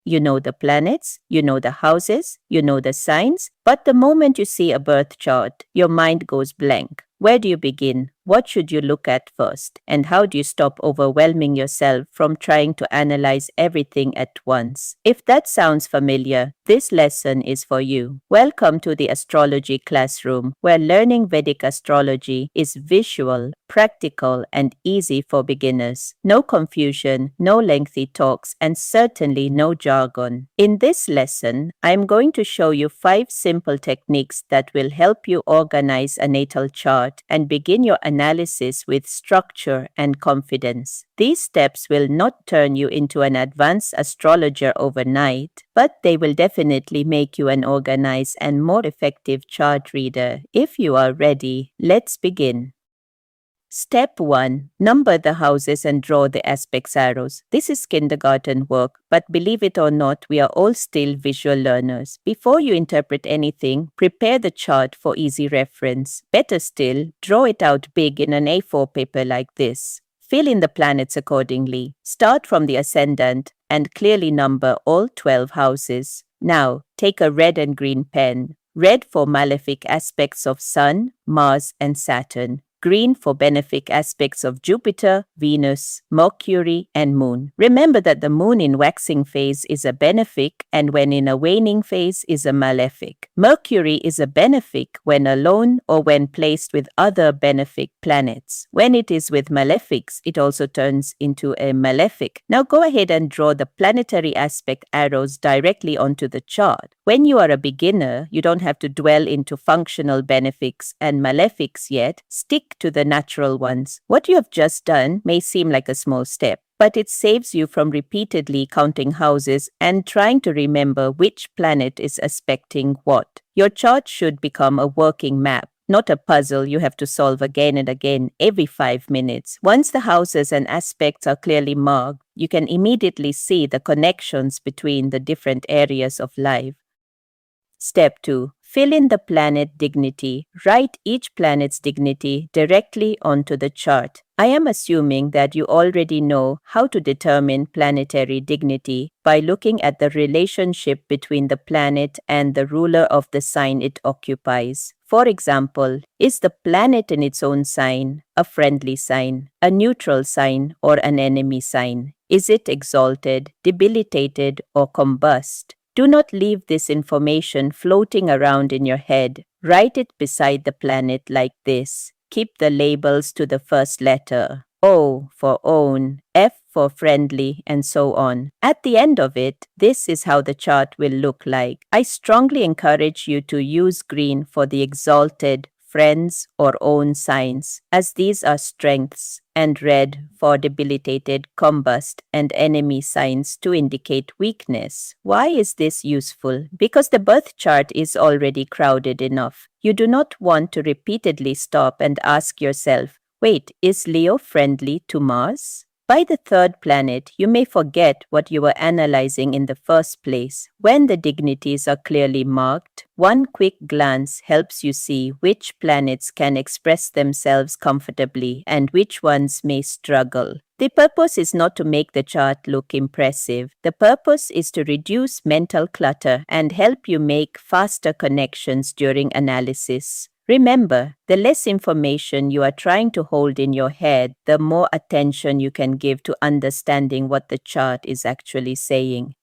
You know the planets, you know the houses, you know the signs, but the moment you see a birth chart, your mind goes blank. Where do you begin? What should you look at first? And how do you stop overwhelming yourself from trying to analyze everything at once? If that sounds familiar, this lesson is for you. Welcome to the Astrology classroom, where learning Vedic astrology is visual, practical, and easy for beginners. No confusion, no lengthy talks, and certainly no jargon. In this lesson, I'm going to show you 5 simple techniques that will help you organize a natal chart and begin your analysis with structure and confidence. These steps will not turn you into an advanced astrologer overnight, but they will definitely make you an organized and more effective chart reader. If you are ready, let's begin. Step 1. Number the houses and draw the aspects arrows. This is kindergarten work, but believe it or not, we are all still visual learners. Before you interpret anything, prepare the chart for easy reference. Better still, draw it out big in an A4 paper like this. Fill in the planets accordingly. Start from the ascendant and clearly number all 12 houses. Now, take a red and green pen. Red for malefic aspects of Sun, Mars, and Saturn. Green for benefic aspects of Jupiter, Venus, Mercury, and Moon. Remember that the Moon in waxing phase is a benefic and when in a waning phase is a malefic. Mercury is a benefic when alone or when placed with other benefic planets. When it is with malefics, it also turns into a malefic. Now go ahead and draw the planetary aspect arrows directly onto the chart. When you are a beginner, you don't have to dwell into functional benefics and malefics yet. Stick to the natural ones. What you have just done may seem like a small step, but it saves you from repeatedly counting houses and trying to remember which planet is aspecting what. Your chart should become a working map, not a puzzle you have to solve again and again every 5 minutes. Once the houses and aspects are clearly marked, you can immediately see the connections between the different areas of life. Step 2. Fill in the planet dignity. Write each planet's dignity directly onto the chart. I am assuming that you already know how to determine planetary dignity by looking at the relationship between the planet and the ruler of the sign it occupies. For example, is the planet in its own sign a friendly sign, a neutral sign, or an enemy sign? Is it exalted, debilitated, or combust? Do not leave this information floating around in your head. Write it beside the planet like this. Keep the labels to the first letter. O for own, F for friendly, and so on. At the end of it, this is how the chart will look like. I strongly encourage you to use green for the exalted, friends, or own signs, as these are strengths, and red for debilitated, combust, and enemy signs to indicate weakness. Why is this useful? Because the birth chart is already crowded enough. You do not want to repeatedly stop and ask yourself, wait, is Leo friendly to Mars? By the third planet, you may forget what you were analyzing in the first place. When the dignities are clearly marked, one quick glance helps you see which planets can express themselves comfortably and which ones may struggle. The purpose is not to make the chart look impressive. The purpose is to reduce mental clutter and help you make faster connections during analysis. Remember, the less information you are trying to hold in your head, the more attention you can give to understanding what the chart is actually saying.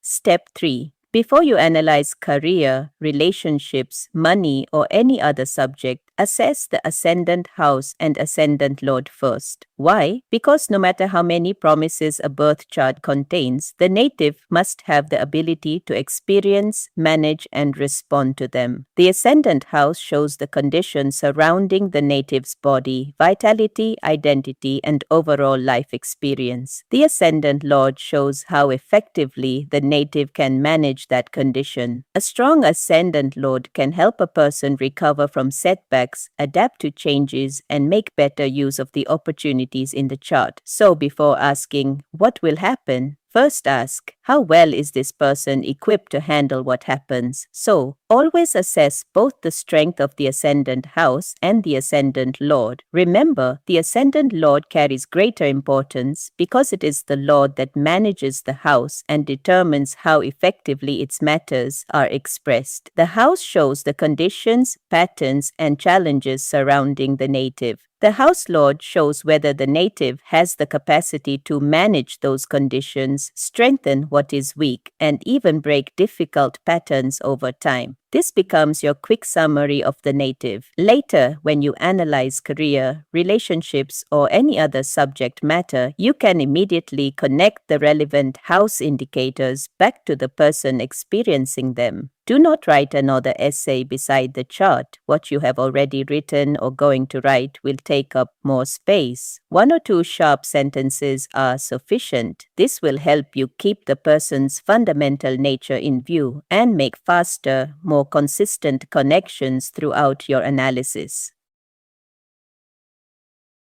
Step 3. Before you analyze career, relationships, money, or any other subject, assess the ascendant house and ascendant lord first. Why? Because no matter how many promises a birth chart contains, the native must have the ability to experience, manage, and respond to them. The ascendant house shows the conditions surrounding the native's body, vitality, identity, and overall life experience. The ascendant lord shows how effectively the native can manage that condition. A strong ascendant lord can help a person recover from setbacks, adapt to changes, and make better use of the opportunities in the chart. So before asking, what will happen? First ask, How well is this person equipped to handle what happens? So, always assess both the strength of the ascendant house and the ascendant lord. Remember, the ascendant lord carries greater importance because it is the lord that manages the house and determines how effectively its matters are expressed. The house shows the conditions, patterns, and challenges surrounding the native. The house lord shows whether the native has the capacity to manage those conditions, strengthen what is weak, and even break difficult patterns over time. This becomes your quick summary of the native. Later, when you analyze career, relationships, or any other subject matter, you can immediately connect the relevant house indicators back to the person experiencing them. Do not write another essay beside the chart. What you have already written or going to write will take up more space. 1 or 2 sharp sentences are sufficient. This will help you keep the person's fundamental nature in view and make faster, more consistent connections throughout your analysis.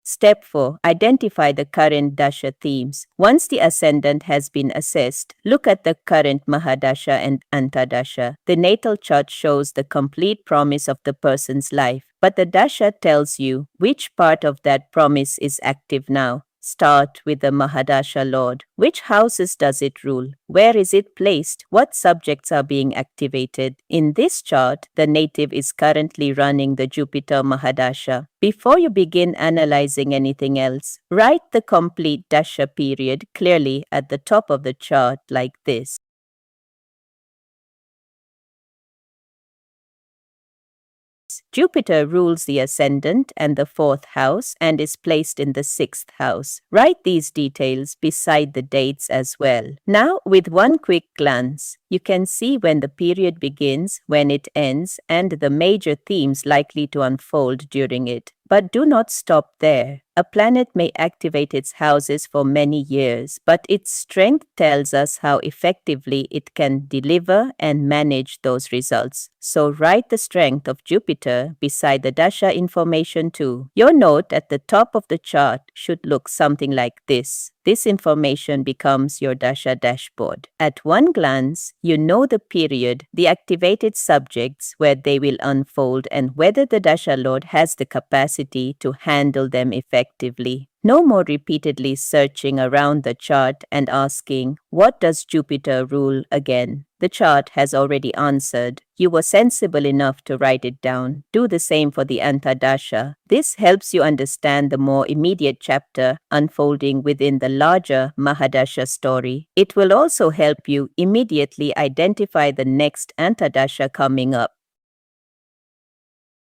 Step 4. Identify the current dasha themes. Once the ascendant has been assessed, look at the current Mahadasha and Antardasha. The natal chart shows the complete promise of the person's life, but the dasha tells you which part of that promise is active now. Start with the Mahadasha Lord. Which houses does it rule? Where is it placed? What subjects are being activated? In this chart, the native is currently running the Jupiter Mahadasha. Before you begin analyzing anything else, write the complete dasha period clearly at the top of the chart like this. Jupiter rules the ascendant and the 4th house and is placed in the 6th house. Write these details beside the dates as well. Now, with one quick glance, you can see when the period begins, when it ends, and the major themes likely to unfold during it. But do not stop there. A planet may activate its houses for many years, but its strength tells us how effectively it can deliver and manage those results. So write the strength of Jupiter beside the dasha information too. Your note at the top of the chart should look something like this. This information becomes your dasha dashboard. At one glance, you know the period, the activated subjects where they will unfold, and whether the dasha lord has the capacity to handle them effectively. No more repeatedly searching around the chart and asking, what does Jupiter rule again? The chart has already answered. You were sensible enough to write it down. Do the same for the Antardasha. This helps you understand the more immediate chapter unfolding within the larger Mahadasha story. It will also help you immediately identify the next Antardasha coming up.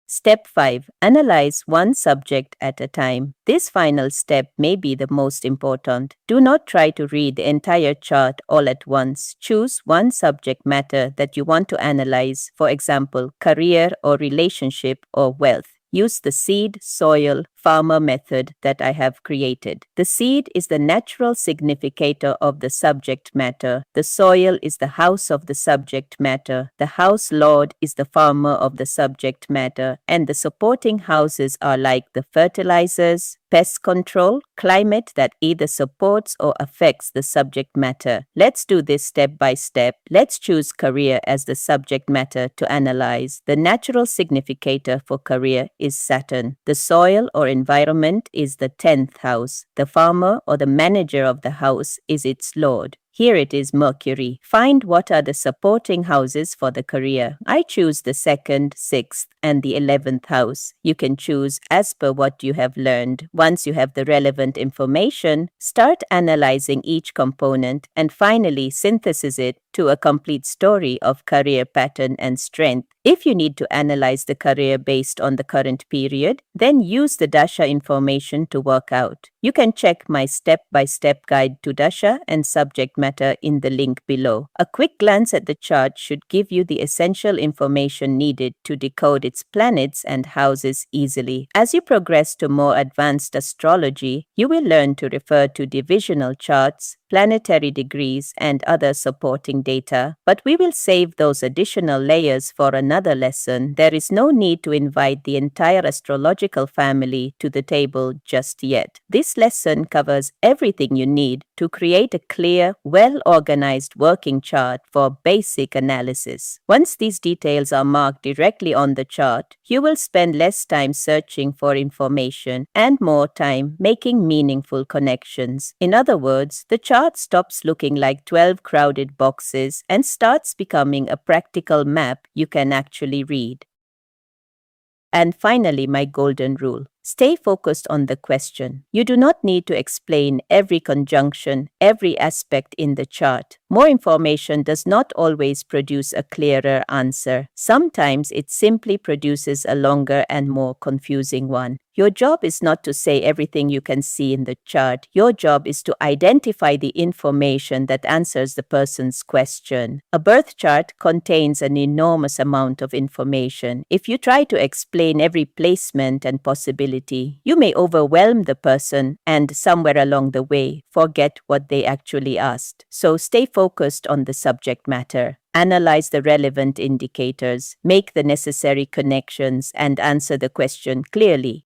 Step 5. Analyze one subject at a time. This final step may be the most important. Do not try to read the entire chart all at once. Choose one subject matter that you want to analyze, for example, career or relationship or wealth. Use the seed, soil, farmer method that I have created. The seed is the natural significator of the subject matter. The soil is the house of the subject matter. The house lord is the farmer of the subject matter. And the supporting houses are like the fertilizers, pest control, climate that either supports or affects the subject matter. Let's do this step by step. Let's choose career as the subject matter to analyze. The natural significator for career is Saturn. The soil or environment is the 10th house. The farmer or the manager of the house is its lord. Here it is Mercury. Find what are the supporting houses for the career. I choose the 2nd, 6th, and the 11th house. You can choose as per what you have learned. Once you have the relevant information, start analyzing each component and finally synthesize it to a complete story of career pattern and strength. If you need to analyze the career based on the current period, then use the dasha information to work out. You can check my step-by-step guide to dasha and subject matter in the link below. A quick glance at the chart should give you the essential information needed to decode its planets and houses easily. As you progress to more advanced astrology, you will learn to refer to divisional charts, planetary degrees, and other supporting data, but we will save those additional layers for another lesson. There is no need to invite the entire astrological family to the table just yet. This lesson covers everything you need to create a clear, well-organized working chart for basic analysis. Once these details are marked directly on the chart, you will spend less time searching for information and more time making meaningful connections. In other words, the chart stops looking like 12 crowded boxes and starts becoming a practical map you can actually read. And finally, my golden rule. Stay focused on the question. You do not need to explain every conjunction, every aspect in the chart. More information does not always produce a clearer answer. Sometimes it simply produces a longer and more confusing one. Your job is not to say everything you can see in the chart. Your job is to identify the information that answers the person's question. A birth chart contains an enormous amount of information. If you try to explain every placement and possibility, you may overwhelm the person and somewhere along the way forget what they actually asked. So stay focused on the subject matter. Analyze the relevant indicators, make the necessary connections, and answer the question clearly.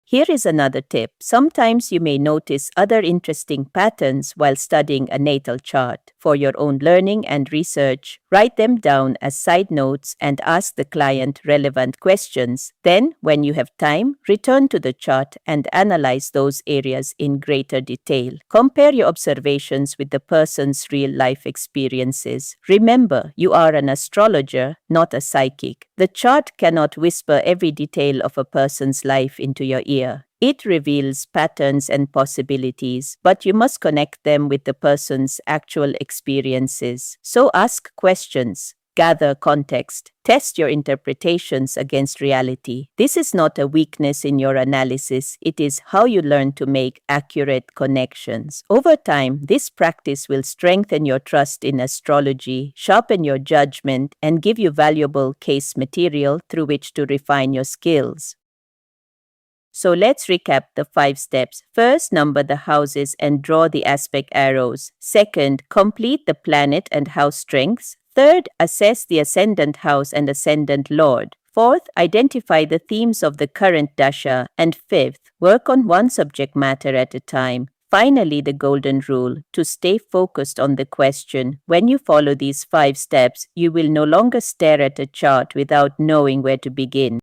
Here is another tip. Sometimes you may notice other interesting patterns while studying a natal chart. For your own learning and research, write them down as side notes and ask the client relevant questions. Then, when you have time, return to the chart and analyze those areas in greater detail. Compare your observations with the person's real-life experiences. Remember, you are an astrologer, not a psychic. The chart cannot whisper every detail of a person's life into your ear. It reveals patterns and possibilities, but you must connect them with the person's actual experiences. So ask questions. Gather context. Test your interpretations against reality. This is not a weakness in your analysis. It is how you learn to make accurate connections. Over time, this practice will strengthen your trust in astrology, sharpen your judgment, and give you valuable case material through which to refine your skills. So let's recap the 5 steps. First, number the houses and draw the aspect arrows. Second, complete the planet and house strengths. Third, assess the ascendant house and ascendant lord. Fourth, identify the themes of the current dasha. And fifth, work on one subject matter at a time. Finally, the golden rule, to stay focused on the question. When you follow these 5 steps, you will no longer stare at a chart without knowing where to begin.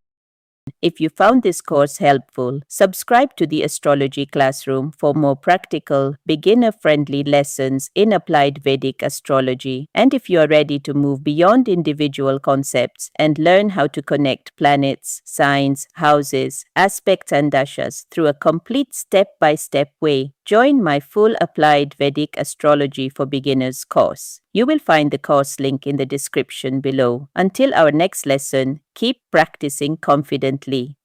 If you found this course helpful, subscribe to the Astrology Classroom for more practical, beginner-friendly lessons in applied Vedic astrology. And if you are ready to move beyond individual concepts and learn how to connect planets, signs, houses, aspects, and dashas through a complete step-by-step way, join my full Applied Vedic Astrology for Beginners course. You will find the course link in the description below. Until our next lesson, keep practicing confidently.